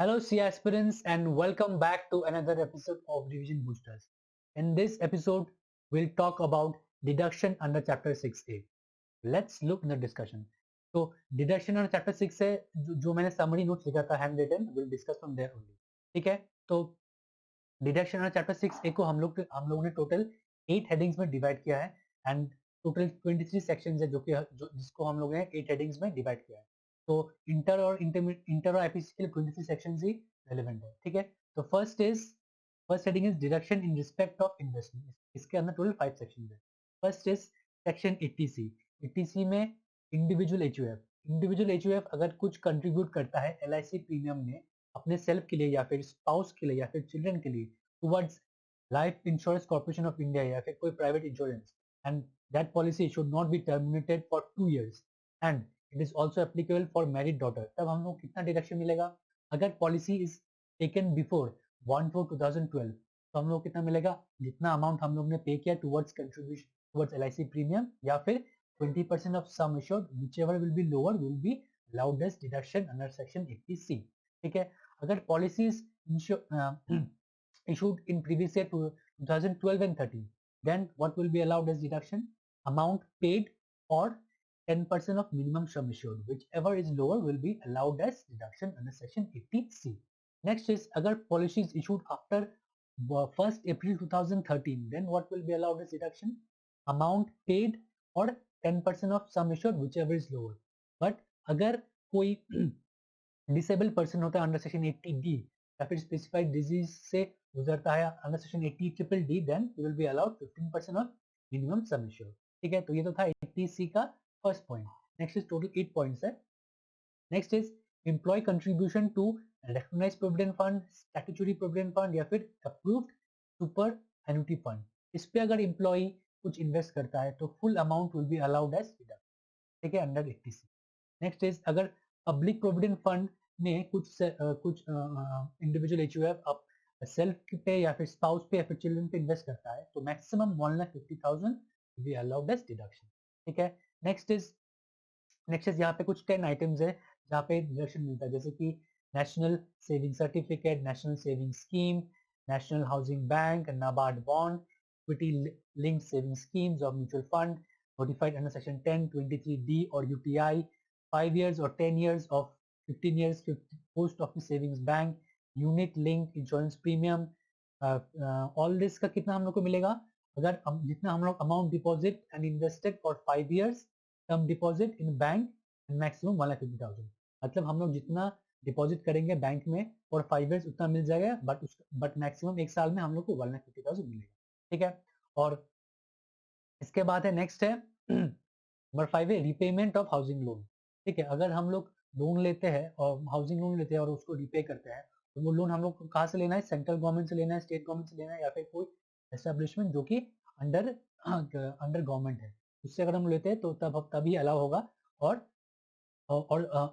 Hello, C aspirants, and welcome back to another episode of Revision Boosters. In this episode, we'll talk about deduction under Chapter 6A. Let's look in the discussion. So, deduction under Chapter 6 से जो मैंने summary notes लिखा था hand written, we'll discuss from there only. ठीक है? तो deduction under Chapter 6A को हम लोगों ने टोटल 8 हेडिंग्स में डिवाइड किया है एंड टोटल 23 सेक्शंस है जिसको हम लोगों ने 8 हेडिंग्स में डिवाइड किया है. तो इंटर और आईपीसी के लिए 23 सेक्शंस ही रेलेवेंट है. ठीक है. तो first heading is deduction in respect of investment. इसके अंदर टोटल 5 सेक्शंस है. First is section 80C. 80C में इंडिविजुअल एचयूएफ अगर कुछ कंट्रीब्यूट करता है एलआईसी प्रीमियम में अपने सेल्फ के लिए या फिर स्पाउस के लिए या फिर चिल्ड्रन के लिए towards life insurance corporation of India या फिर कोई private insurance, and that policy should not be terminated for 2 years and it is also applicable for married daughter. तब हम लोग कितना डिडक्शन मिलेगा? अगर पॉलिसी इज टेकन बिफोर 1/4/2012 तो हम लोग कितना मिलेगा? जितना अमाउंट हम लोग ने पे किया towards contribution towards LIC premium या फिर 20% of sum assured, whichever will be lower will be allowed as deduction under section 80C. ठीक है. अगर policies issued in previous year to 2012 and 13, then what will be allowed as deduction? Amount paid or 10% of minimum sum assured, whichever is lower will be allowed as deduction under section 80C. Next is agar policy is issued after 1st April 2013, then what will be allowed as deduction? Amount paid or 10% of sum assured, whichever is lower. But अगर कोई disable person होता है under section 80D या फिर specified disease से गुजरता है under section 80DDD, then you will be allowed 15% of minimum sum assured. ठीक है. तो ये तो था 80C का first point. Next is total 8 points है. Next is employ contribution to recognised provident fund, statutory provident fund या फिर अप्रूव्ड सुपर एन्युटी फंड. इस पे अगर एम्प्लॉय कुछ इन्वेस्ट करता है तो full amount will be allowed as deduct. ठीक है, अंडर 80C. नेक्स्ट इज अगर पब्लिक प्रोविडेंट फंड में कुछ इंडिविजुअल एचयूएफ सेल्फ पे या फिर स्पाउस पे या फिर चिल्ड्रन पे इन्वेस्ट करता है तो maximum 1,50,000 be allowed as deduction. ठीक है. नेक्स्ट इज यहाँ पे कुछ 10 आइटम्स है जहाँ पे डिडक्शन मिलता है, जैसे कि national saving certificate, national saving scheme, national housing bank, NABARD bond, equity linked saving schemes और mutual fund notified under section 10, 23D or UTI, 5 years or 10 years of 15 years post office savings bank, unit linked insurance premium. All this का कितना हम लोग को मिलेगा? अगर जितना हम लोग amount deposit and invested for 5 years term deposit in bank and maximum 1,50,000. मतलब हम लोग जितना डिपॉजिट करेंगे बैंक में फॉर 5 years उतना मिल जाएगा, बट मैक्सिमम एक साल में हम लोग को 1,50,000 मिलेगा. ठीक है. और इसके बाद है नेक्स्ट है नंबर 5 है रीपेमेंट ऑफ हाउसिंग लोन. ठीक है. अगर हम लोग लोन लेते हैं और हाउसिंग लोन लेते हैं और उसको रिपे करते हैं तो वो लोन हम लोग को कहाँ से लेना है? सेंट्रल गवर्नमेंट से लेना है, स्टेट गवर्नमेंट से लेना है या फिर कोई एस्टेब्लिशमेंट जो कि अंडर अंडर गवर्नमेंट है, उससे अगर हम लेते हैं तो तभी अलाउ होगा. और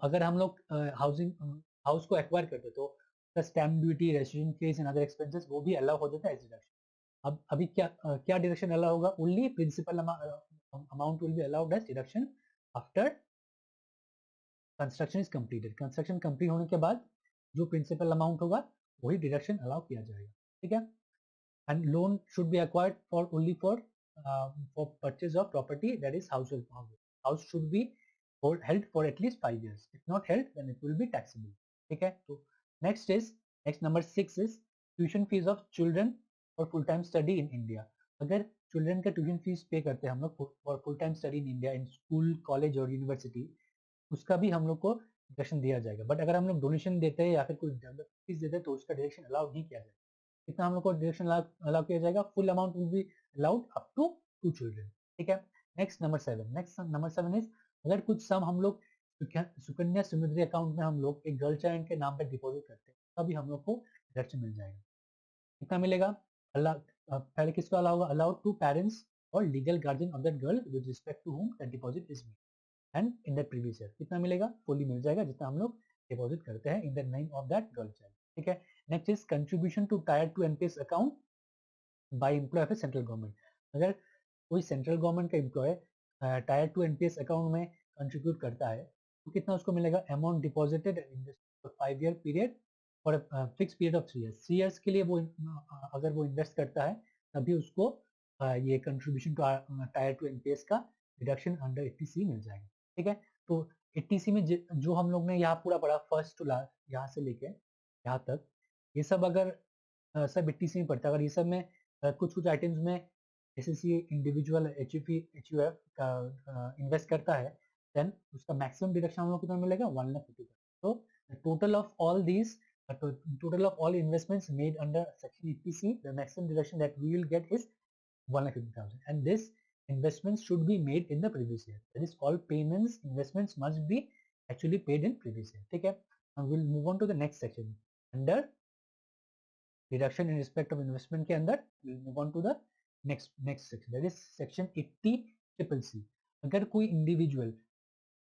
अगर हम लोग हाउस को एक्वायर करते हैं तो stamp duty, registration fees and other expenses वो भी अलाउ हो जाता है एज डिडक्शन. अब अभी क्या डिडक्शन अलाउ होगा? Only principal amount will be allowed as deduction after construction is completed. Construction complete होने के बाद जो प्रिंसिपल अमाउंट होगा वही डिडक्शन अलाउ किया जाएगा. ठीक है. And loan should be acquired for only for purchase of property that is house should be held for at least 5 years. If not held, then it will be taxable. ठीक है. तो next number 6 is tuition fees of children for full time study in India. अगर children का tuition fees पे करते हैं हम लोग for full time study in India in school, college और यूनिवर्सिटी, उसका भी हम लोग को डिडक्शन दिया जाएगा. बट अगर हम लोग डोनेशन देते हैं या फिर कोई डेवलप फीस देते हैं तो उसका डिडक्शन अलाउ नहीं किया जाएगा. कितना हम लोग को डिडक्शन अलाउ किया जाएगा? Full amount will be allowed up to 2 children. ठीक है. नेक्स्ट नंबर 7 इज अगर कुछ सम हम लोग सुकन्या समृद्धि अकाउंट में हम लोग एक गर्ल चाइल्ड के नाम पे डिपॉजिट करते हैं तभी हम लोग को डिडक्शन मिल जाएगा. कितना मिलेगा? पहले किसको अलाउ होगा? अलाउड टू पेरेंट्स और legal guardian of that girl with respect to whom that deposit is made and in that previous year. कितना मिलेगा? फुली मिल जाएगा जितना हम लोग डिपॉजिट करते हैं in the name of that girl child. ठीक है. Next is contribution to tier 2 NPS account by employee of central government. अगर कोई सेंट्रल गवर्नमेंट का एम्प्लॉय टायर 2 एनपीएस अकाउंट में कंट्रीब्यूट करता है तो कितना उसको मिलेगा? Amount deposited in 5 year period for fix period of 3 years. 3 years के लिए वो अगर वो इन्वेस्ट करता है तभी उसको ये कंट्रीब्यूशन टू टायर 2 एनपीएस का डिडक्शन अंडर 80C मिल जाएगा। ठीक है, तो 80C में जो हम लोग ने यहाँ पूरा पढ़ा फर्स्ट टू लास्ट, यहाँ से लेके यहाँ तक, ये सब अगर सब 80C में पड़ता है, अगर ये सब में कुछ कुछ आइटम्स में एसएससी इंडिविजुअल एचयूएफ का इन्वेस्ट करता है, देन उसका मैक्सिमम डिडक्शन हम लोग कितना मिलेगा, 1,50,000। तो total of all these total of all investments made under section 80C, the maximum deduction that we will get is 1,50,000, and this investments should be made in the previous year. That is called payments. Investments must be actually paid in previous year. ठीक है, now we'll move on to the next section. Under deduction in respect of investment के अंदर we'll move on to the next section, that is section 80CCC. अगर कोई individual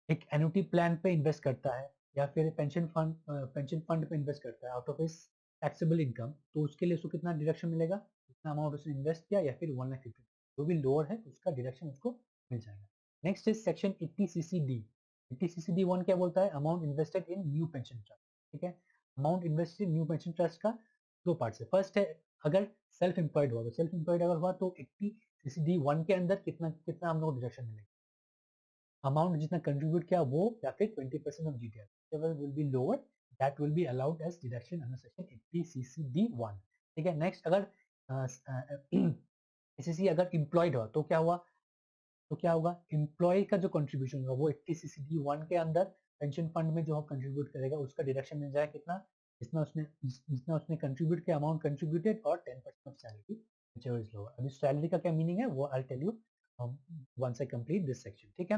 एक annuity plan पे invest करता है या फिर पेंशन फंड पे इन्वेस्ट करता है out of his taxable income, तो उसके लिए उसको कितना डिडक्शन मिलेगा, कितना अमाउंट उसने इन्वेस्ट किया या फिर 1,50,000, जो भी लोअर है उसका डिडक्शन उसको मिल जाएगा। Next is section 80CCD। 80CCD1 क्या बोलता है, amount invested in new pension trust. ठीक है, amount invested in new pension trust का दो पार्ट है। फर्स्ट है अगर सेल्फ एम्प्लॉयड हुआ, तो सेल्फ एम्प्लॉयड अगर हुआ तो 80CCD1 के अंदर कितना कितना हम लोग डिडक्शन मिलेगा, अमाउंट जितना कंट्रीब्यूट किया वो या फिर 20% of GTR, whatever will be lower that will be allowed as deduction under section 80CCD1। ठीक है, नेक्स्ट अगर एसएससी अगर एम्प्लॉयड हो तो क्या हुआ, तो क्या होगा, एम्प्लॉय का जो कंट्रीब्यूशन होगा वो 80CCD1 के अंदर पेंशन फंड में जो कंट्रीब्यूट करेगा उसका डिडक्शन मिल जाएगा कितना, जितना उसने कंट्रीब्यूट किया, अमाउंट कंट्रीब्यूटेड और 10% of salary whichever is lower. अभी सैलरी का क्या मीनिंग है वो I tell you once I complete this section. ठीक है,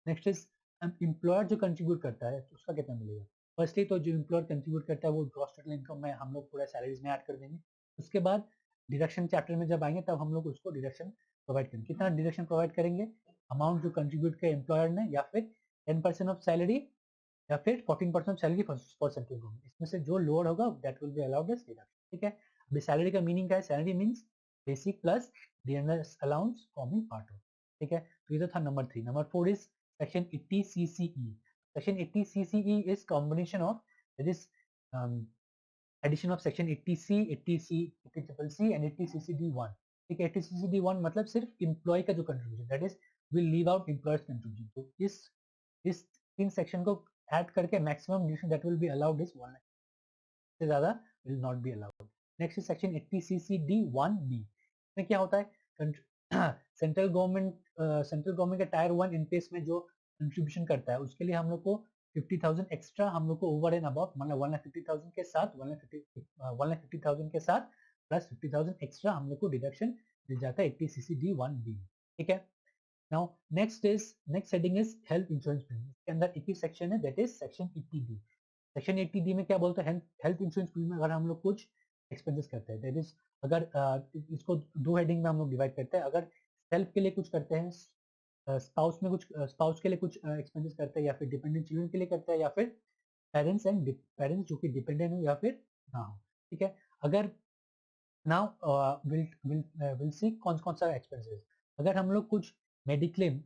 नेक्स्ट इज एम्प्लॉयर जो कंट्रीब्यूट करता है तो उसका कितना मिलेगा। फर्स्टली तो जो एम्प्लॉयर कंट्रीब्यूट करता है वो ग्रॉस टोटल इनकम में हम लोग पूरा सैलरीज में ऐड कर देंगे। उसके बाद डिडक्शन चैप्टर में जब आएंगे तब हम लोग उसको डिडक्शन प्रोवाइड करेंगे। कितना डिडक्शन प्रोवाइड करेंगे, अमाउंट जो कंट्रीब्यूट किया एम्प्लॉयर ने या फिर 10% ऑफ सैलरी या फिर 14% of salary for central government, इसमें से जो लोअर होगा that will be allowed as deduction. ठीक है, अभी सैलरी का मीनिंग क्या है, salary means basic plus dearness allowance forming part of. ठीक है, तो ये तो था number 3। Number 4 is section 80CCE। Section 80CCE is combination of that is addition of section 80C, 80C, 80CCC and 80CCD1। ठीक है, 80CCD1 मतलब सिर्फ एम्प्लॉय का जो contribution, that is will leave out employer's contribution. तो इस तीन सेक्शन को ऐड करके maximum deduction that will be allowed is 1 lakh से ज्यादा will not be allowed. Next is section 80CCD1B। इसमें क्या होता है, सेंट्रल गवर्नमेंट का टायर 1 एनपीएस में जो कंट्रीब्यूशन करता है उसके लिए हम लोग को 50,000 एक्स्ट्रा हम लोग को ओवर एंड अबव, मतलब 1,50,000 के साथ 1,50,000 के साथ प्लस 50,000 एक्स्ट्रा हम लोग को डिडक्शन मिल जाता है 80CCD1B। ठीक है, now next heading is health insurance premium. इसके अंदर एक ही सेक्शन है that is section 80D। Section 80D में क्या बोलते हैं, हेल्थ इंश्योरेंस प्रीमियम अगर हम लोग कुछ एक्सपेंसेस करते हैं, दैट इज अगर इसको दो हेडिंग में हम लोग डिवाइड करते हैं। अगर सेल्फ के लिए कुछ करते हैं, स्पाउस के लिए कुछ एक्सपेंसेस करते हैं या फिर डिपेंडेंट चिल्ड्रन के लिए करते हैं या फिर पेरेंट्स जो कि डिपेंडेंट हो या फिर ना हो। ठीक है, अगर नाउ विल सी कौन कौन सा एक्सपेंसेस, अगर हम लोग कुछ mediclaim,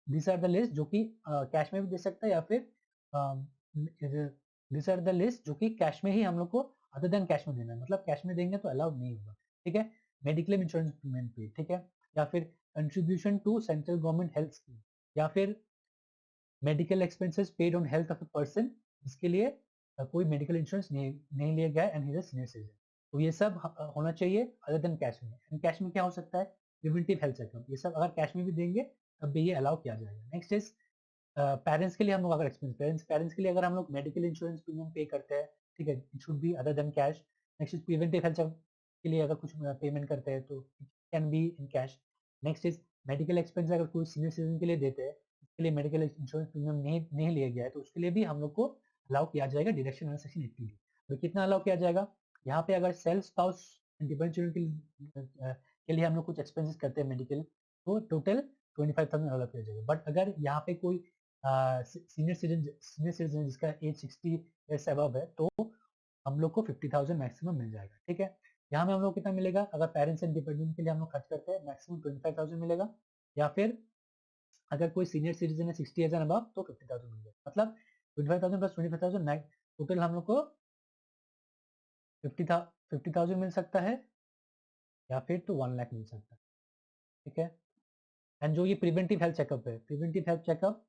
this are the list जो कि कैश में भी दे सकता है या फिर दिस आर द लिस्ट जो कि कैश में ही हम लोग को अदर देन कैश में देना है, मतलब कैश में देंगे तो अलाउड नहीं होगा। ठीक है, मेडिक्लेम इंश्योरेंस प्रीमियम पे, ठीक है, या फिर contribution to central government health scheme, या फिर medical expenses paid on health of a person जिसके लिए कोई मेडिकल इंश्योरेंस नहीं लिया गया and he is senior citizen. तो ये सब होना चाहिए अदर देन कैश में। एंड कैश में क्या हो सकता है, प्रिवेंटिव हेल्थ चेकअप, ये सब अगर कैश में भी देंगे तब भी ये अलाउ किया जाएगा। नेक्स्ट इज पेरेंट्स के लिए हम लोग अगर एक्सपेंस पेरेंट्स के लिए अगर हम लोग मेडिकल इंश्योरेंस प्रीमियम पे करते हैं, ठीक है, it should B other than cash. Next is preventive health checkup के लिए अगर कुछ पेमेंट करते हैं तो it can be in cash. Next is medical expense अगर कोई सीनियर सिटीजन के लिए देते हैं, उसके लिए मेडिकल इंश्योरेंस प्रीमियम नहीं लिया गया है तो उसके लिए भी हम लोग को अलाउ किया जाएगा डिडक्शन अंडर सेक्शन 80D। तो कितना अलाउ किया जाएगा, यहाँ पे अगर सेल्फ स्पाउस डिपेंडेंट चिल्ड्रन के लिए हम लोग कुछ एक्सपेंसेस करते हैं मेडिकल, तो टोटल 25,000 अलाउ किया जाएगा। बट अगर यहाँ पे कोई सीनियर सिटीजन जिसका एज 60 ईयर्स अबव है तो हम लोग को 50,000 मैक्सिमम मिल जाएगा। ठीक है, यहाँ में हम लोग कितना मिलेगा, अगर पेरेंट्स एंड डिपेंडेंट के लिए हम लोग खर्च करते हैं मैक्सिमम 25,000 मिलेगा, या फिर अगर कोई सीनियर सिटीजन है 60 ईयर्स एंड अबव तो 50,000 मिल जाएगा। मतलब 25,000 प्लस 25,000 टोटल हम लोग को 50,000 मिल सकता है या फिर तो 1 लाख मिल सकता है, ठीक है। एंड जो ये प्रिवेंटिव हेल्थ चेकअप है, प्रिवेंटिव हेल्थ चेकअप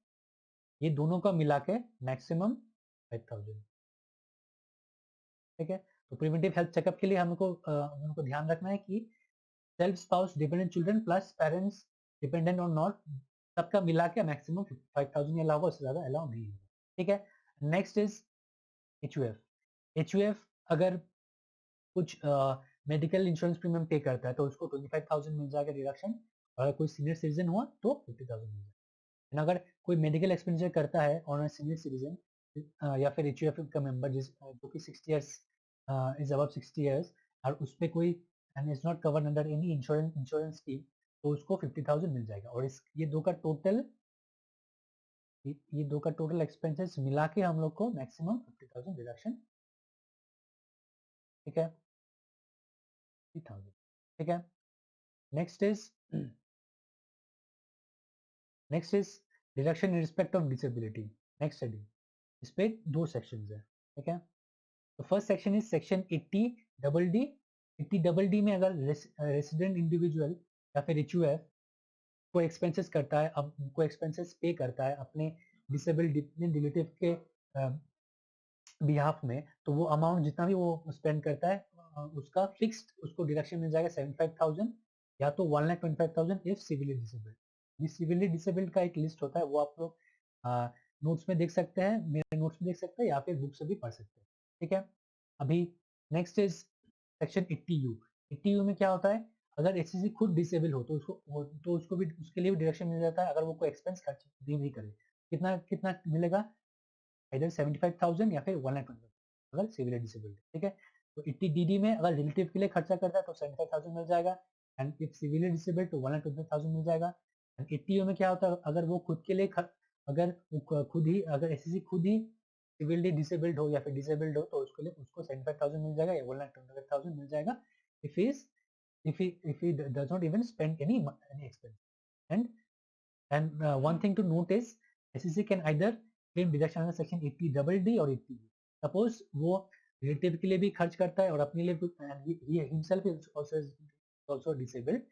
ये दोनों का मिला के मैक्सिमम 5,000, ठीक है। तो प्रिवेंटिव हेल्थ चेकअप के लिए हमको ध्यान रखना है कि self spouse dependent children plus parents dependent on not सबका मिला के मैक्सिमम 5,000 या अलावा उससे ज्यादा अलाउ नहीं होगा, ठीक है। Next is HUF। HUF अगर कुछ मेडिकल इंश्योरेंस प्रीमियम पे करता है तो उसको 25,000 मिल जाएगा डिडक्शन, और अगर कोई सीनियर सिटीजन हुआ तो 50,000 मिल जाएगा। अगर कोई मेडिकल एक्सपेंडिचर करता है ऑन सीनियर सिटीजन या फिर HUF का मेंबर जो कि 60 इयर्स इज अबव 60 इयर्स और उस पर कोई and is not covered under any insurance scheme, तो उसको 50,000 मिल जाएगा। और इस ये दो का टोटल एक्सपेंसेस मिला के हम लोग को मैक्सिमम 50,000 डिडक्शन, ठीक है, 50,000, ठीक है। Next is deduction in respect of disability. Next heading, इस पे दो सेक्शंस है, ठीक है। तो first section is section 80 double D. 80 double D में अगर रेसिडेंट इंडिविजुअल या फिर HUF को एक्सपेंसेस करता है, अब को एक्सपेंसेस पे करता है अपने डिसेबल्ड रिलेटिव के बिहाफ में, तो वो अमाउंट जितना भी वो स्पेंड करता है उसका फिक्स्ड उसको डिडक्शन मिल जाएगा 75,000 या तो 1,25,000 इफ सिविली डिसेबल्ड। ये सिविली डिसेबल्ड का एक लिस्ट होता है, वो आप लोग नोट्स में देख सकते हैं, मेरे नोट्स में देख सकते हैं या फिर बुक से भी पढ़ सकते हैं, ठीक है। अभी next is section 80U। 80U में क्या होता है, अगर HCC खुद डिसेबल हो तो उसको भी उसके लिए भी डिडक्शन मिल जाता है अगर वो कोई एक्सपेंस खर्च नहीं करे। कितना कितना मिलेगा, इधर 75,000 या फिर 1,25,000 अगर सिविल डिसेबल्ड, ठीक है। तो 80DD में अगर रिलेटिव के लिए खर्चा करता है तो 75,000 मिल जाएगा, एंड इफ सिविल डिसेबल्ड तो 1,25,000 मिल जाएगा। एंड 80U में क्या होता है, अगर वो खुद के लिए अगर एससीसी खुद ही सिविली डिसेबल्ड हो या फिर डिसेबल्ड हो तो उसके लिए उसको 75,000 मिल जाएगा या 1,25,000 मिल जाएगा if he does not even spend any expense। and one thing to note is SEC can either claim deduction under section 80 double D और 80U। सपोज वो रिलेटिव के लिए भी खर्च करता है और अपने लिए he himself is also disabled,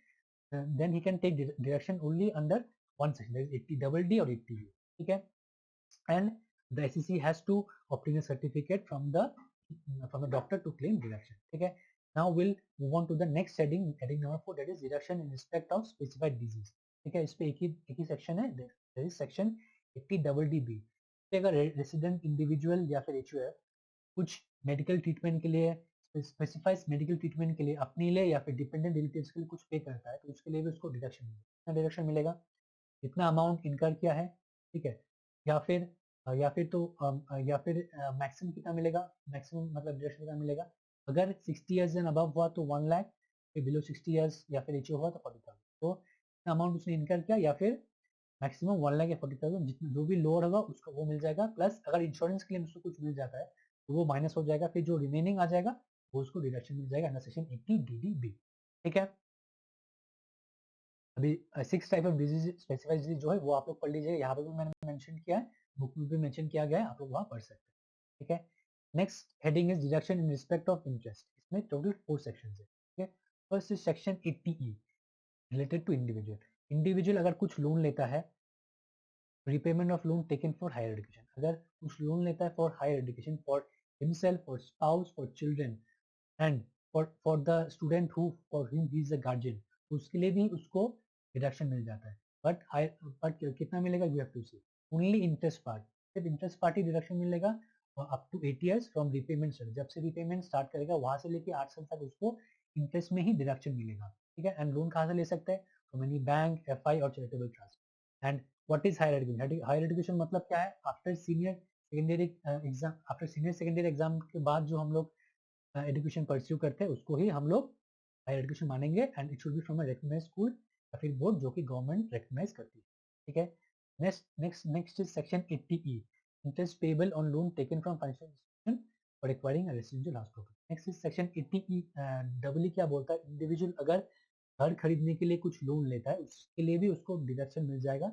then he can take deduction only under one section, that is 80 double D or 80U, ठीक है। and the SEC has to obtain a certificate from the doctor to claim deduction, ठीक है। Now we'll move on to the next heading number 4, that is deduction in respect of specified disease, ठीक है। इस पे एक ही section है, that is section 80 double DB। अगर resident individual या फिर HUF कुछ मेडिकल ट्रीटमेंट के लिए स्पेसिफाइड मेडिकल ट्रीटमेंट के लिए अपने लिए या फिर डिपेंडेंट रिलेटिव्स के लिए कुछ पे करता है तो उसके लिए भी उसको डिडक्शन मिलेगा। कितना डिडक्शन मिलेगा, इतना अमाउंट इनकर किया है, ठीक है। या फिर मैक्सिमम कितना मिलेगा, मैक्सिमम मतलब डिडक्शन कितना मिलेगा, अगर 60 इयर्स एंड अबव हुआ तो 1 लाख, फिर बिलो 60 इयर्स या फिर HUF हुआ तो 40,000। तो इतना अमाउंट उसने इनकर किया या फिर मैक्सिमम 1 लाख या 40,000, जितना जो भी लोअर होगा उसका वो मिल जाएगा, प्लस अगर इंश्योरेंस क्लेम उसको कुछ मिल जाता है तो वो माइनस हो जाएगा, फिर जो रिमेनिंग आ जाएगा वो उसको डिडक्शन मिल जाएगा अंडर सेक्शन 80DDB, ठीक है। अभी 6 type of disease specified disease जो है वो आप लोग पढ़ लीजिएगा, यहाँ पे भी मैंने मेंशन किया है, बुक में भी मेंशन किया गया है, आप लोग वहाँ पढ़ सकते हैं, ठीक है। Next heading is deduction in respect of interest. इसमें टोटल 4 सेक्शंस है, ठीक है। First is section 80E related to individual. Individual अगर कुछ लोन लेता है, repayment of loan taken for higher education, अगर कुछ लोन लेता है for higher education for himself, for spouse, for children and for the student for whom he is a guardian, उसके लिए भी उसको डिडक्शन मिल जाता है। बट कितना मिलेगा, you have to see only interest part, सिर्फ इंटरेस्ट पार्ट ही डिडक्शन मिलेगा up to 8 years from repayment start, जब से रिपेमेंट स्टार्ट करेगा वहां से लेके 8 साल तक उसको इंटरेस्ट में ही डिडक्शन मिलेगा, ठीक है। एंड लोन कहाँ से ले सकते हैं, फ्रॉम एनी बैंक, FI और charitable trust. And what is higher education, higher education मतलब क्या है, आफ्टर सीनियर सेकेंडरी एग्जाम के बाद जो हम लोग एजुकेशन परस्यू करते हैं उसको ही हम लोग हायर एजुकेशन मानेंगे, and it should be from a recognised school या फिर बोर्ड जो कि गवर्नमेंट रिकॉग्नाइज करती है, ठीक है। Next is section 80E interest payable on loan taken from financial institution for acquiring a residential house property. Next is section 80E double क्या बोलता है, इंडिविजुअल अगर घर खरीदने के लिए कुछ लोन लेता है उसके लिए भी उसको डिडक्शन मिल जाएगा।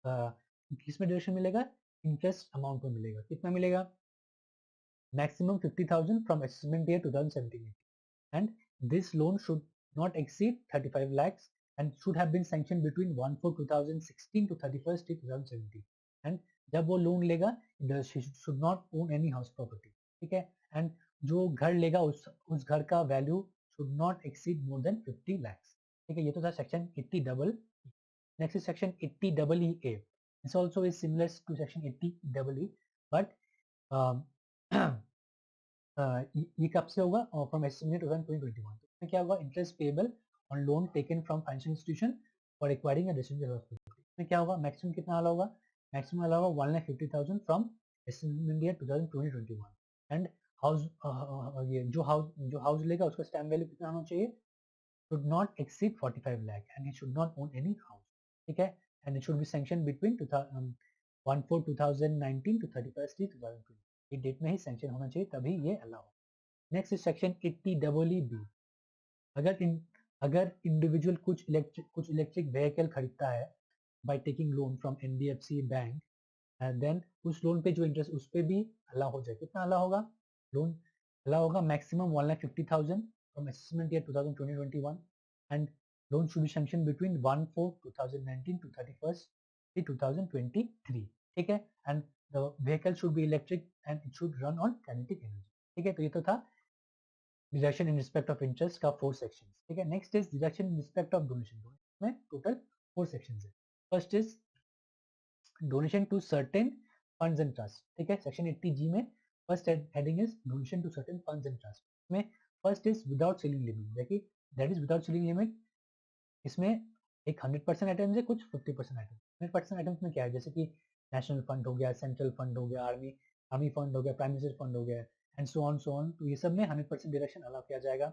किसमें डिडक्शन मिलेगा, इंटरेस्ट अमाउंट में मिलेगा, कितना मिलेगा, maximum 50,000 from assessment year 2017, and this loan should not exceed 35 lakhs and should have been sanctioned between 1/4/2016 to 31st 2017. And जब वो लोन लेगा should not own any house property, ठीक है, and जो घर लेगा उस घर का value should not exceed more than 50 lakhs, ठीक है. ये तो था section 80 double. Next is section 80 double E A. This also is similar to section 80 double E, but ये कब से होगा? From estimate 2021. तो इसमें क्या होगा? Interest payable on loan taken from financial institution for acquiring a residential house property. इसमें क्या होगा? मैक्सिमम कितना अलाउ होगा? मैक्सिमम अलाउ होगा 1,50,000 from estimate year 2021. And house ये जो हाउस लेगा उसका स्टैम्प वैल्यू कितना होना चाहिए? should not exceed 45 lakh and he should not own any house, ठीक है, and it should be sanctioned between 1/4/2019 to 31st 2020. ये डेट में ही सैंक्शन होना चाहिए, तभी ये allow. Next is section 80 double E B. अगर इंडिविजुअल कुछ इलेक्ट्रिक व्हीकल खरीदता है by taking loan from NBFC bank, and then उस लोन पे जो इंटरेस्ट उस पे भी अलाउ हो जाए. कितना अलाउ होगा? लोन अलाउ होगा maximum 1,50,000 from assessment year 2020-21, and loan should be sanctioned between 1/4/2019 to 31st 2023, ठीक है, and the vehicle should be electric and it should run on kinetic energy, ठीक है. तो ये तो था deduction in respect of interest का 4 सेक्शन, ठीक है. Next is deduction in respect of donation. में टोटल 4 सेक्शन है. First is donation to certain funds and trust, ठीक है. सेक्शन 80G में first heading is donation to certain funds and trust. में first is without ceiling limit, देखिए that is without ceiling limit. इसमें एक 100% items है, कुछ 50% आइटम्स. 100% आइटम्स में क्या है? जैसे कि नेशनल फंड हो गया, सेंट्रल फंड हो गया, आर्मी फंड हो गया, प्राइम मिनिस्टर फंड हो गया, एंड सो ऑन. तो ये सब में 100% डिडक्शन अलाउ किया जाएगा.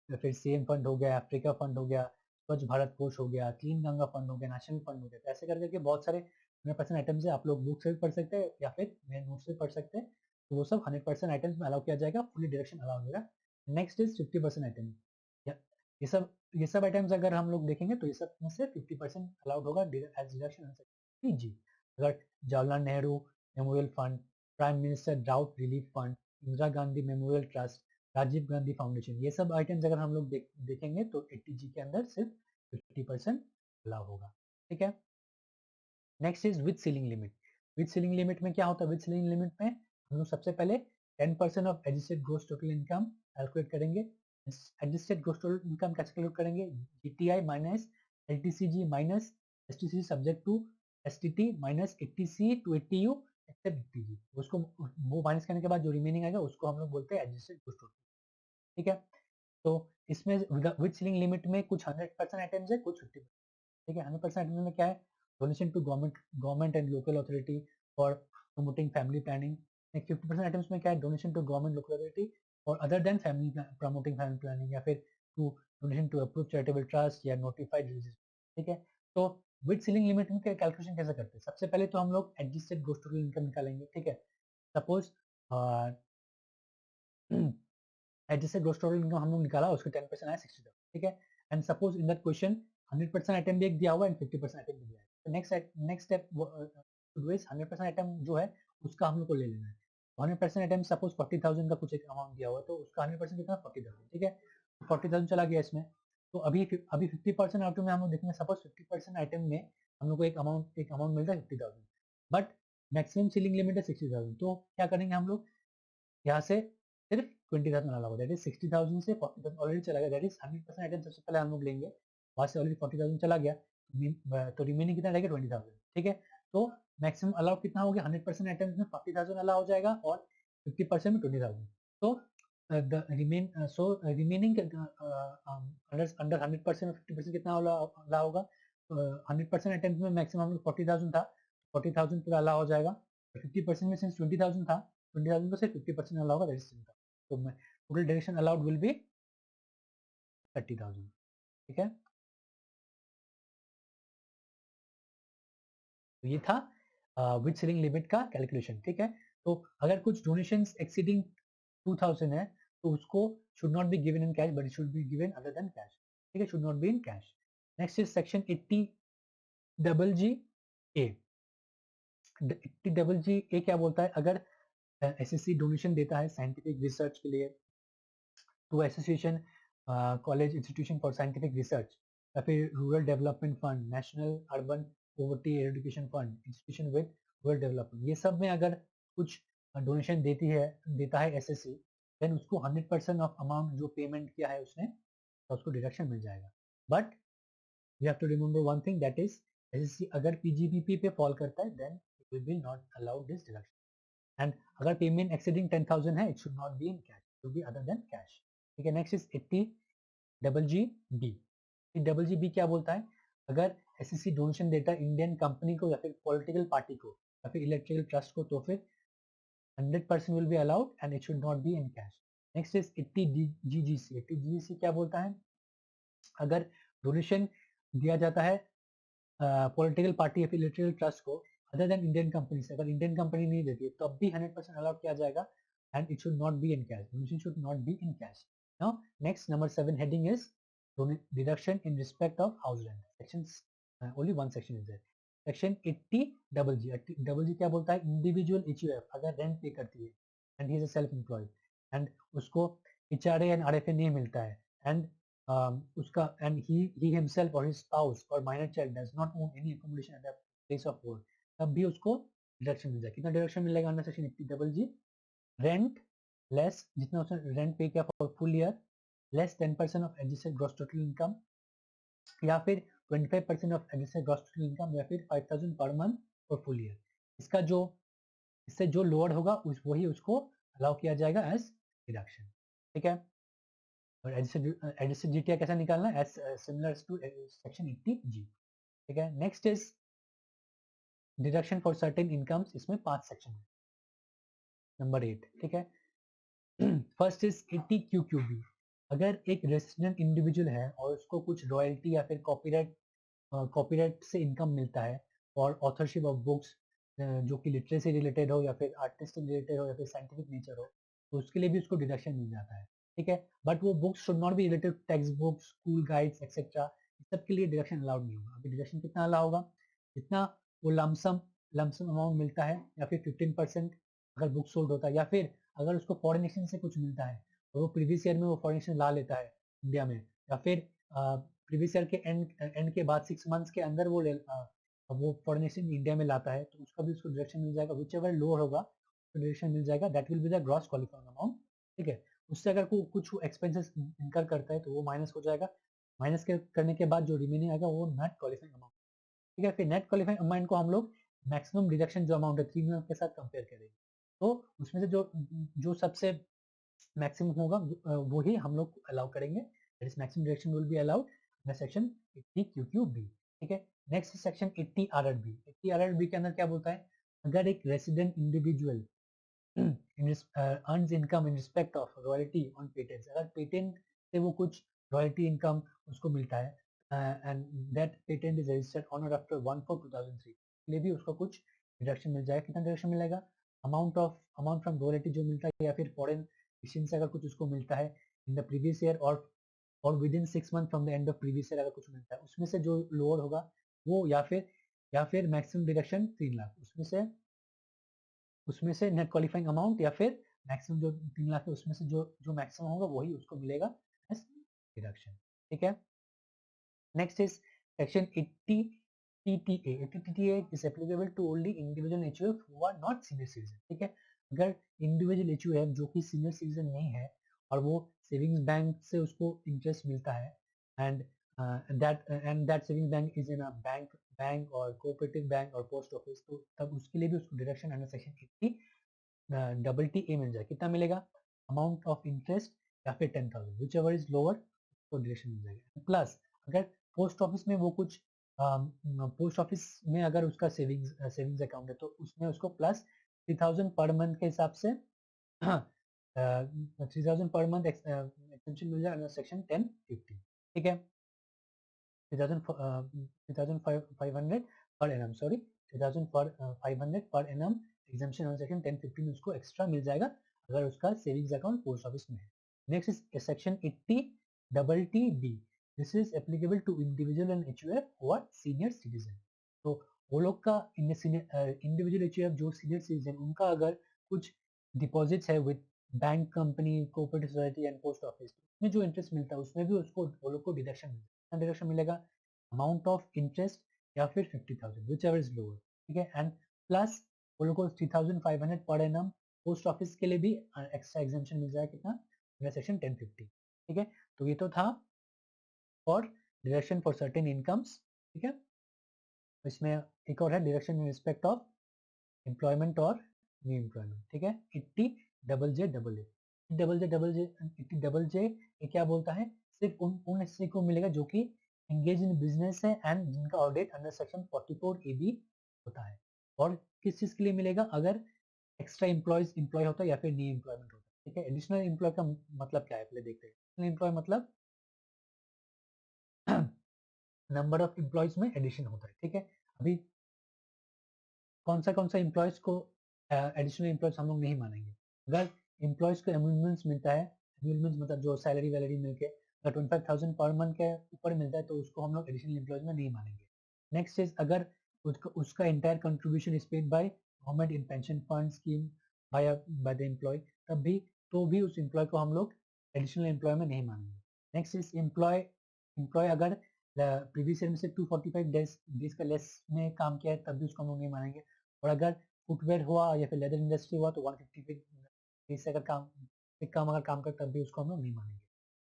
फिर सीएम फंड हो गया, अफ्रीका फंड हो गया, स्वच्छ भारत कोष हो गया, क्लीन गंगा फंड हो गया, नेशनल फंड हो गया. ऐसे करके बहुत सारे 100% आइटम्स है. आप लोग बुक से भी पढ़ सकते हैं या फिर मेरे नोट से पढ़ सकते हैं. तो वो सब 100% आइटम्स में अलाउ किया जाएगा, फुली डिडक्शन अलाउ होगा. Next is 50% item. ये सब आइटम्स अगर हम लोग देखेंगे तो ये सब में से 50% अलाउड होगा एज डिडक्शन. जी, अगर Jawaharlal Nehru memorial fund, prime minister drought relief fund, Indira Gandhi memorial trust, Rajiv Gandhi foundation, ये सब आइटम्स अगर हम लोग देखेंगे तो 80G के अंदर सिर्फ 50% अलाउ होगा, ठीक है. Next is with ceiling limit. With ceiling limit में क्या होता है? विद सीलिंग लिमिट में हम लोग सबसे पहले 10% of adjusted gross total income calculate करेंगे. एडजस्टेड ग्रॉस टोटल इनकम कैसे कैलकुलेट करेंगे? GTI minus LTCG minus STC subject to STT minus 80C to 80U except 80G. उसको वो माइनस करने के बाद जो रिमेनिंग आएगा उसको हम लोग बोलते हैं एडजस्टेड ग्रॉस टोटल, ठीक है. तो इसमें विद सीलिंग लिमिट में कुछ 100% आइटम्स है, कुछ 50%, ठीक है. 100% आइटम्स में क्या है? Donation to government and local authority for promoting family planning. 50% items में क्या है? Donation to government local authority और other than family promoting family planning, या फिर to donation to approve charitable trust या नोटिफाइड रिलीजियस, ठीक है. तो विद सीलिंग लिमिट में कैलकुलेशन कैसे करते हैं? सबसे पहले तो हम लोग एडजस्टेड ग्रॉस टोटल इनकम निकालेंगे, ठीक है. Suppose adjusted gross total income हम लोग निकाला, उसके 10% आया 60,000, ठीक है. And suppose in that question 100% item भी एक दिया हुआ है एंड 50% आइटम भी दिया है. तो नेक्स्ट स्टेप इज 100% आइटम जो है उसका हम लोग को ले लेना है. 100% आइटम सपोज 40,000 का कुछ एक अमाउंट दिया हुआ है, तो उसका 100% कितना? 40,000, ठीक है. 40,000 चला गया इसमें. तो अभी 50% आइटम में हम लोग देखेंगे. सपोज 50% आइटम में हम लोग को एक अमाउंट मिलता है 50,000, बट मैक्सिमम सीलिंग लिमिट है 60,000. तो क्या करेंगे हम लोग? यहाँ से सिर्फ 20,000 अलाउ होगा, दैट इज 60,000 से 40,000 ऑलरेडी चला गया, दैट इज 100% आइटम सबसे पहले हम लोग लेंगे, वहां से ऑलरेडी 40,000 चला गया, तो रिमेनिंग कितना रहेगा? 20,000, ठीक है. तो मैक्सिमम अलाउ कितना हो गया? 100% आइटम्स में 40,000 अलाउ हो जाएगा और 50% में 20,000. तो रिमेनिंग अंडर 100% में 50% कितना अलाउ होगा? 100% आइटम्स में मैक्सिमम 40,000 था, 40,000 पूरा अलाउ हो जाएगा. 50% में सिंस 20,000 था, 20,000 को सिर्फ 50% अलाउ होगा, दैट इज 10,000. तो total direction allowed will be 30,000, ठीक है. तो ये था विद सीलिंग लिमिट का कैलकुलेशन, ठीक है. तो अगर कुछ डोनेशंस एक्सीडिंग 2,000 है तो उसको should not be given in cash but it should be given other than cash, ठीक है. Should not be in cash. Next is section 80 double G A. 80 double G A क्या बोलता है? अगर एसएससी डोनेशन देता है साइंटिफिक रिसर्च के लिए to association college institution for scientific research, या फिर rural development fund, national urban poverty education fund, institution with rural development, ये सब में अगर कुछ डोनेशन देता है एसएससी, देन उसको 100% ऑफ अमाउंट जो पेमेंट किया है उसने, तो उसको डिडक्शन मिल जाएगा. But you have to remember one thing, that is SSC अगर PGBP पे फॉल करता है then it will be not allowed this deduction. And अगर payment exceeding 10,000 है, it should not be in cash, it should be other than cash. ठीक है. Next is 80GGB. GGB क्या बोलता है? अगर एसएससी डोनेशन देता है इंडियन कंपनी को या फिर पॉलिटिकल पार्टी को या फिर इलेक्ट्रिकल ट्रस्ट को, तो फिर 100% will be allowed and it should not be in cash. Next is 80GGC. 80GGC क्या बोलता है? अगर डोनेशन दिया जाता है पॉलिटिकल पार्टी या फिर इलेक्ट्रिकल ट्रस्ट को अदर देन इंडियन कंपनी से, अगर इंडियन कंपनी नहीं देती है तो अब भी 100% अलाउड किया जाएगा and it should not be in cash. Donation should not be in cash. Now next number 7 heading is deduction in respect of house rent. Sections, only one section is there. Section 80GG. Double G क्या बोलता है? Individual HUF अगर rent पे करती है and he is a self employed and उसको HRA and RFA नहीं मिलता है एंड उसका and he himself or his spouse or minor child does not own any accommodation at the place of work, तब भी उसको डिडक्शन मिल जाएगा. कितना डिडक्शन मिलेगा under section 80GG? Rent less, जितना उसने रेंट पे किया for full year, less 10% of adjusted gross total income, या फिर 25% of adjusted gross total income, या फिर 5,000 per month for full year. इससे जो लोअर होगा वही उसको अलाउ किया जाएगा एज डिडक्शन. ठीक है. और एडजस्टेड जीटीआर कैसा निकालना है? As similar to section 80G. ठीक है. Next is deduction for certain incomes. इसमें 5 सेक्शन है. नंबर 8. ठीक है. First is 80QQB. अगर एक रेसिडेंट इंडिविजुअल है और उसको कुछ रॉयल्टी या फिर कॉपीराइट से इनकम मिलता है और ऑथरशिप ऑफ बुक्स जो कि लिटरेसी रिलेटेड हो या फिर आर्टिस्टिक रिलेटेड हो या फिर साइंटिफिक नेचर हो, तो उसके लिए भी उसको डिडक्शन मिल जाता है. ठीक है. बट वो books should not be related text books, school guides etcetera, सब के लिए डिडक्शन अलाउड नहीं होगा. अभी डिडक्शन कितना अलाउ होगा? जितना वो लमसम अमाउंट मिलता है, या फिर 15% अगर बुक सोल्ड होता है, या फिर अगर उसको फॉरेन एक्सचेंज से कुछ मिलता है और वो प्रीवियस ईयर में वो फॉरेन एक्सचेंज ला लेता है इंडिया में, या फिर प्रीवियस ईयर के एंड के बाद 6 मंथ्स के अंदर वो फॉरेन एक्सचेंज इंडिया में लाता है, तो उसका भी उसको डिडक्शन मिल जाएगा. विच एवर लोअर होगा तो डिडक्शन मिल जाएगा. That will be the gross qualifying amount. ठीक है. उससे अगर कुछ एक्सपेंसेस इनकर करता है तो वो माइनस हो जाएगा. माइनस करने के बाद जो रिमेनिंग आएगा वो नेट क्वालिफाइंग अमाउंट. ठीक है. फिर नेट क्वालिफाइंग अमाउंट को हम लोग मैक्सिमम डिडक्शन जो अमाउंट है 3 मंथ के साथ कंपेयर करेंगे, तो उसमें से जो सबसे मैक्सिमम होगा वो ही हम लोग अलाउ करेंगे. That is maximum deduction will be allowed in section 80QQB. ठीक है. Next section 80RRB. 80RRB के अंदर क्या बोलता है? अगर एक resident individual earns income in respect of royalty on patents, अगर पेटेंट से वो कुछ रॉयल्टी इनकम उसको मिलता है and that patent is registered on और आफ्टर 1/4/2003, लिए भी उसको कुछ डिडक्शन मिल जाएगा. कितना डिडक्शन मिलेगा? अमाउंट फ्रॉम रॉयल्टी जो मिलता है या फिर फॉरेन एक्सचेंज से अगर कुछ उसको मिलता है इन द प्रीवियस ईयर और with in 6 month from the end of previous year अगर कुछ मिलता है, उसमें से जो लोअर होगा वो, या फिर मैक्सिमम डिडक्शन 3 लाख, उसमें से नेट क्वालिफाइंग अमाउंट या फिर मैक्सिमम जो 3 लाख है उसमें से जो मैक्सिमम होगा वही उसको मिलेगा एज डिडक्शन. ठीक है. Next is section 80TTA. 80TTA is applicable to only individual HUF who are not senior citizen. ठीक है. अगर इंडिविजुअल HUF जो कि सीनियर सिटीजन नहीं है और वो सेविंग्स बैंक से उसको इंटरेस्ट मिलता है and that saving bank is in a bank और कोऑपरेटिव बैंक और पोस्ट ऑफिस, तो तब उसके लिए भी उसको डिडक्शन अंडर सेक्शन 80TTA मिल जाएगा. कितना मिलेगा? अमाउंट ऑफ इंटरेस्ट या फिर 10,000, विच एवर इज लोअर, तो डिडक्शन मिल जाएगा. प्लस अगर पोस्ट ऑफिस में वो कुछ पोस्ट ऑफिस में अगर उसका सेविंग्स अकाउंट है तो उसमें उसको प्लस 3,000 पर मंथ के हिसाब से 3,000 पर मंथ एक्सटेंशन मिल जाएगा अंडर सेक्शन 1050. ठीक है. 3,500 per annum, sorry 3,500 per annum exemption under section 1050 उसको एक्स्ट्रा मिल जाएगा अगर उसका सेविंग्स अकाउंट पोस्ट ऑफिस में है. Next is section 80TTB. This is applicable to individual and HUF who are senior citizen. तो वो लोग का इंडिविजुअल HUF जो सीनियर सिटीजन उनका अगर कुछ डिपॉजिट्स है with bank, company, cooperative society and post office, में जो इंटरेस्ट मिलता है उसमें भी उसको वो लोग को डिडक्शन मिलता है। डिडक्शन मिलेगा अमाउंट ऑफ इंटरेस्ट या फिर 50,000 विच एवर इज लोअर, ठीक है। एंड प्लस वो लोग को 3,500 पर एनम पोस्ट ऑफिस के लिए भी एक्स्ट्रा एग्जामेशन मिल जाएगा, कितना, अंडर सेक्शन 1050, ठीक है। तो ये तो था for deduction for certain incomes, ठीक है। इसमें एक और है deduction in respect of employment और न्यू एम्प्लॉयमेंट, ठीक है। 80 double J double A, double J double J 80 double J ये क्या बोलता है, सिर्फ उन हिस्से को मिलेगा जो कि एंगेज इन बिजनेस है एंड जिनका audit under section 44 A B होता है। और किस चीज के लिए मिलेगा, अगर एक्स्ट्रा एम्प्लॉय होता है या फिर न्यू एम्प्लॉयमेंट होता है, ठीक है। एडिशनल एम्प्लॉय का मतलब क्या है पहले देखते हैं। एडिशनल एम्प्लॉय मतलब नंबर ऑफ एम्प्लॉयज में एडिशन होता है, ठीक है। अभी कौन सा एम्प्लॉयज को एडिशनल एम्प्लॉयज हम लोग नहीं मानेंगे। अगर एम्प्लॉयज को एम्यूलमेंट्स मिलता है, एम्यूलमेंट्स मतलब जो सैलरी वैलरी मिलके अगर 25,000 पर मंथ के ऊपर मिलता है तो उसको हम लोग एडिशनल एम्प्लॉयज में नहीं मानेंगे। नेक्स्ट इज अगर उसका entire contribution is paid by government in pension fund scheme by the employer, तब भी तो भी उस एम्प्लॉय को हम लोग एडिशनल एम्प्लॉय में नहीं मानेंगे। नेक्स्ट इज एम्प्लॉय अगर प्रीवियस ईयर में से 245 डेज का लेस में काम किया है तब भी उसको हम लोग नहीं मानेंगे। और अगर फुटवेयर हुआ या फिर लेदर इंडस्ट्री हुआ तो 150 डेज से अगर काम अगर काम कर तब भी उसको हम लोग नहीं मानेंगे।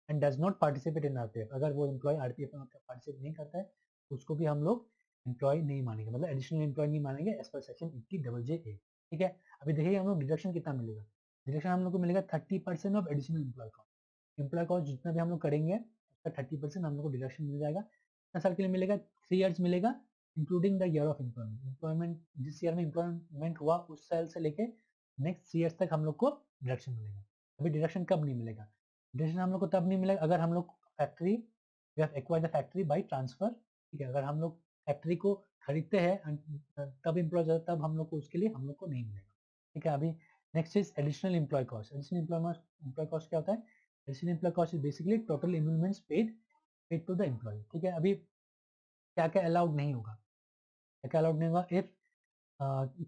And does not participate in RPF, अगर वो एम्प्लॉय आरपीएफ में पार्टिसिपेट नहीं करता है उसको भी हम लोग एम्प्लॉय नहीं मानेंगे, मतलब एडिशनल एम्प्लॉय नहीं मानेंगे एज पर सेक्शन 80 डबल जे ए, ठीक है। अभी देखिए हम लोग डिडक्शन कितना मिलेगा, डिडक्शन हम लोग को मिलेगा 30% of additional employ cost. Employee cost जितना भी हम लोग करेंगे उसका 30% हम लोग को डिडक्शन मिल जाएगा। कितना साल के लिए मिलेगा, 3 इयर्स मिलेगा, including the year of employment. Employment जिस ईयर में एम्प्लॉयमेंट हुआ उस साल से लेके नेक्स्ट 3 इयर्स तक हम लोग को डिडक्शन मिलेगा। अभी डिडक्शन कब नहीं मिलेगा, डिडक्शन हम लोग को तब नहीं मिलेगा अगर हम लोग factory we have acquired the factory by transfer, ठीक है। अगर हम लोग फैक्ट्री को खरीदते हैं तब एम्प्लॉय जाता तब हम लोग को उसके लिए हम लोग को नहीं मिलेगा, ठीक है। अभी next is additional employ cost. Additional employ cost क्या होता है, additional employ cost is basically total emoluments paid to the employ, ठीक है। अभी क्या क्या अलाउड नहीं होगा, क्या क्या अलाउड नहीं होगा, इफ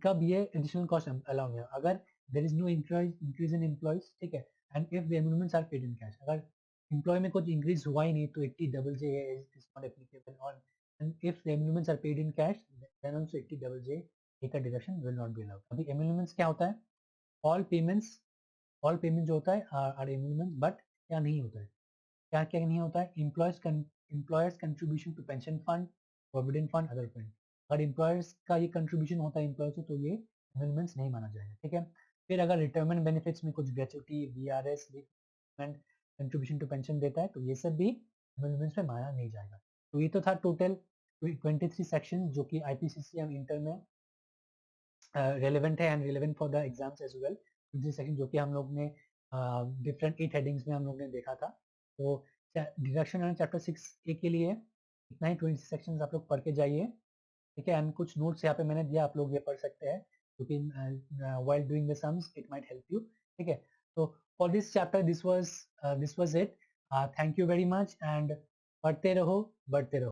कब ये एडिशनल कॉस्ट अलाउड है, अगर there is no increase in employees, ठीक है, and if the emoluments are paid in cash, अगर एम्प्लॉय में कुछ इंक्रीज हुआ ही नहीं तो 80 double J is not applicable on, and if the emoluments are paid in cash then also 80 double J का deduction will not be allowed. अभी emoluments क्या होता है, ऑल पेमेंट्स, ऑल पेमेंट जो होता है आर एम्यूलमेंट्स, बट क्या नहीं होता है, क्या क्या नहीं होता है, employer's contribution to pension fund, provident fund, other fund. अगर एम्प्लॉयर्स का ये कंट्रीब्यूशन होता है एम्प्लॉय से तो ये एमेंडमेंट्स नहीं माना जाएगा, ठीक है। फिर अगर रिटायरमेंट बेनिफिट्स में कुछ gratuity, VRS, contribution to pension देता है तो ये सब भी एमेंडमेंट्स में माना नहीं जाएगा। तो ये तो था टोटल 23 सेक्शन जो कि आईपीसीसी एंड इंटर में रेलेवेंट है and relevant for the exams as well. दूसरी सेक्शन जो कि हम लोग ने डिफरेंट 8 हेडिंग्स में हम लोग ने देखा था। तो डिडक्शन एंड चैप्टर 6 ए के लिए इतना ही, 20 सेक्शंस आप लोग पढ़ के जाइए, ठीक है। एंड कुछ नोट्स यहाँ पे मैंने दिया, आप लोग ये पढ़ सकते हैं क्योंकि while doing the sums it might help you, ठीक है। तो for this chapter this was it, thank you very much and पढ़ते रहो बढ़ते रहो।